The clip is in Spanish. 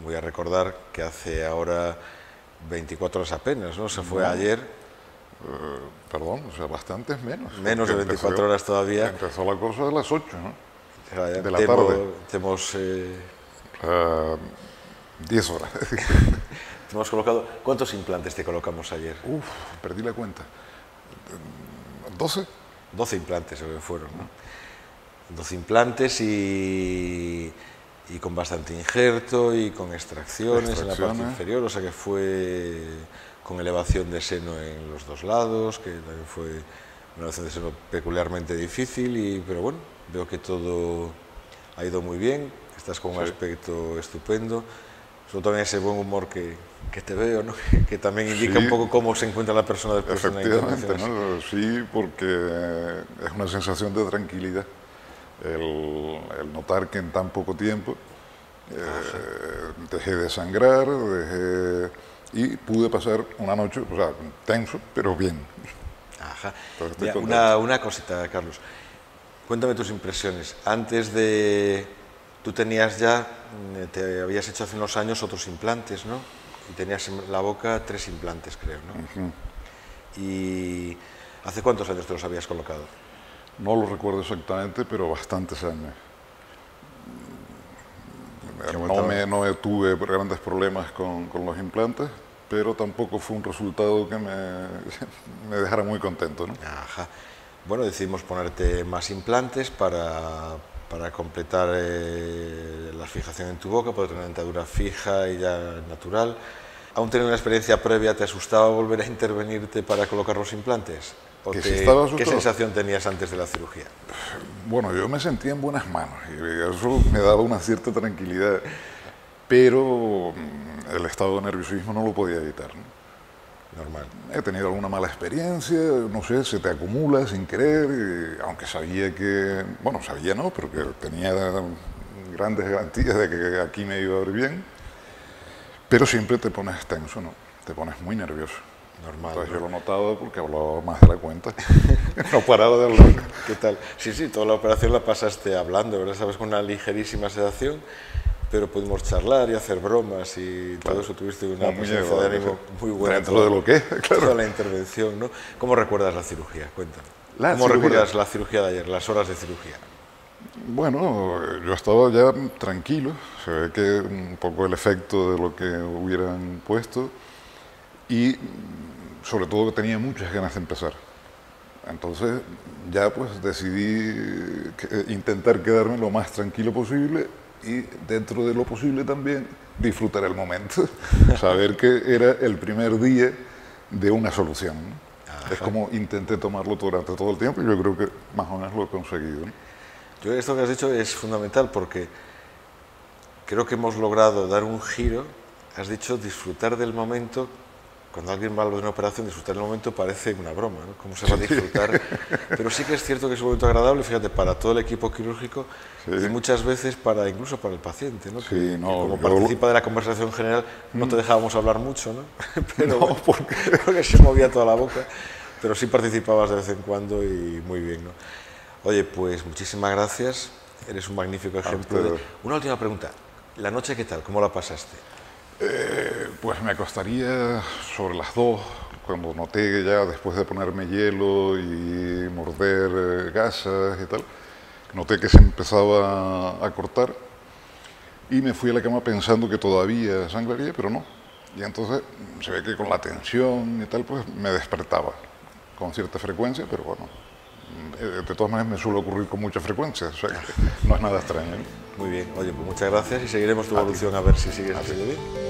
voy a recordar que hace ahora 24 horas apenas, ¿no? Se fue ayer. Perdón, o sea, bastantes menos. Menos de 24 horas todavía. Empezó la cosa a las 8, ¿no? De la Temo, tarde. Hemos 10 horas. hemos colocado... ¿Cuántos implantes te colocamos ayer? Uf, perdí la cuenta. 12. 12 implantes fueron, ¿no? 12 implantes y con bastante injerto y con extracciones en la parte inferior, o sea que fue con elevación de seno en los dos lados, que también fue una elevación de seno peculiarmente difícil, pero bueno, veo que todo ha ido muy bien, estás con un aspecto estupendo, sobre todo también ese buen humor que te veo, ¿no? Que también indica un poco cómo se encuentra la persona después de una intervención. ¿No? Sí, porque es una sensación de tranquilidad. El notar que en tan poco tiempo dejé de sangrar, y pude pasar una noche, o sea, tenso, pero bien. Ajá. Mira, una cosita, Carlos. Cuéntame tus impresiones. Antes de... Tú tenías ya, te habías hecho hace unos años otros implantes, ¿no? Y tenías en la boca 3 implantes, creo, ¿no? ¿Y hace cuántos años te los habías colocado? No lo recuerdo exactamente, pero bastantes años. No tuve grandes problemas con los implantes, pero tampoco fue un resultado que me dejara muy contento, ¿no? Ajá. Bueno, decidimos ponerte más implantes para completar la fijación en tu boca, poder tener una dentadura fija y ya natural. ¿Aún teniendo una experiencia previa, te asustaba volver a intervenirte para colocar los implantes? ¿Qué sensación tenías antes de la cirugía? Bueno, yo me sentía en buenas manos y eso me daba una cierta tranquilidad, pero el estado de nerviosismo no lo podía evitar, ¿no? Normal. He tenido alguna mala experiencia, no sé, se te acumula sin querer, aunque sabía que, bueno, sabía no, pero que tenía grandes garantías de que aquí me iba a ir bien, pero siempre te pones tenso, ¿no? Te pones muy nervioso. Normal. Entonces yo lo he notado porque hablaba más de la cuenta. No paraba de hablar. ¿Qué tal? Sí, toda la operación la pasaste hablando, ¿verdad? Sabes, con una ligerísima sedación, pero pudimos charlar y hacer bromas y todo eso. Tuviste una presencia de ánimo muy buena. Dentro de lo que es, claro. Toda la intervención, ¿no? ¿Cómo recuerdas la cirugía? Cuéntame. ¿Cómo recuerdas la cirugía de ayer, las horas de cirugía? Bueno, yo estaba ya tranquilo. Se ve que un poco el efecto de lo que hubieran puesto y sobre todo que tenía muchas ganas de empezar. Entonces ya pues decidí intentar quedarme lo más tranquilo posible y dentro de lo posible también disfrutar el momento, saber que era el primer día de una solución, ¿no? Es como intenté tomarlo durante todo el tiempo y yo creo que más o menos lo he conseguido, ¿no? Yo esto que has dicho es fundamental porque creo que hemos logrado dar un giro. Has dicho disfrutar del momento. Cuando alguien va a una operación, disfrutar del momento parece una broma, ¿no? ¿Cómo se va a disfrutar? Pero sí que es cierto que es un momento agradable, fíjate, para todo el equipo quirúrgico y muchas veces incluso para el paciente, ¿no? Que como participa de la conversación general, no te dejábamos hablar mucho, ¿no? Pero no, porque se movía toda la boca, pero sí participabas de vez en cuando y muy bien, ¿no? Oye, pues muchísimas gracias, eres un magnífico ejemplo. Una última pregunta, ¿la noche qué tal? ¿Cómo la pasaste? Pues me acostaría sobre las 2, cuando noté ya después de ponerme hielo y morder gasas y tal, noté que se empezaba a cortar y me fui a la cama pensando que todavía sangraría, pero no. Y entonces se ve que con la tensión y tal, pues me despertaba con cierta frecuencia, pero bueno, de todas maneras me suele ocurrir con mucha frecuencia, o sea que no es nada extraño, ¿no? Muy bien, oye, pues muchas gracias y seguiremos tu evolución a ver si sigues así de bien.